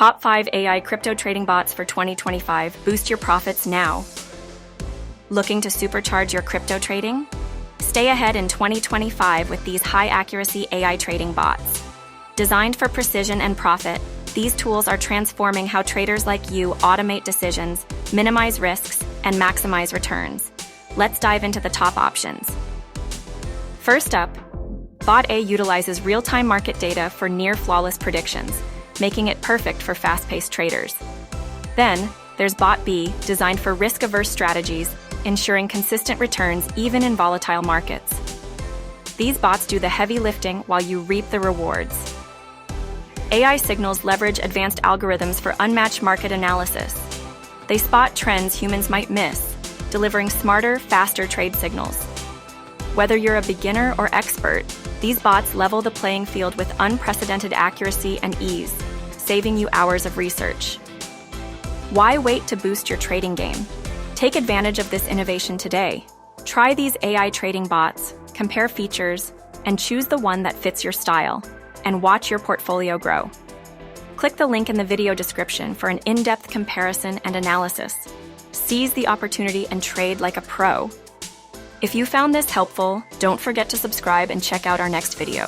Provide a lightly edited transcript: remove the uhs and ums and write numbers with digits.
Top 5 AI crypto trading bots for 2025. Boost your profits now. Looking to supercharge your crypto trading? Stay ahead in 2025 with these high-accuracy AI trading bots. Designed for precision and profit, these tools are transforming how traders like you automate decisions, minimize risks, and maximize returns. Let's dive into the top options. First up, Bot A utilizes real-time market data for near-flawless predictions, making it perfect for fast-paced traders. Then, there's Bot B, designed for risk-averse strategies, ensuring consistent returns even in volatile markets. These bots do the heavy lifting while you reap the rewards. AI signals leverage advanced algorithms for unmatched market analysis. They spot trends humans might miss, delivering smarter, faster trade signals. Whether you're a beginner or expert, these bots level the playing field with unprecedented accuracy and ease, saving you hours of research. Why wait to boost your trading game? Take advantage of this innovation today. Try these AI trading bots, compare features, and choose the one that fits your style, and watch your portfolio grow. Click the link in the video description for an in-depth comparison and analysis. Seize the opportunity and trade like a pro. If you found this helpful, don't forget to subscribe and check out our next video.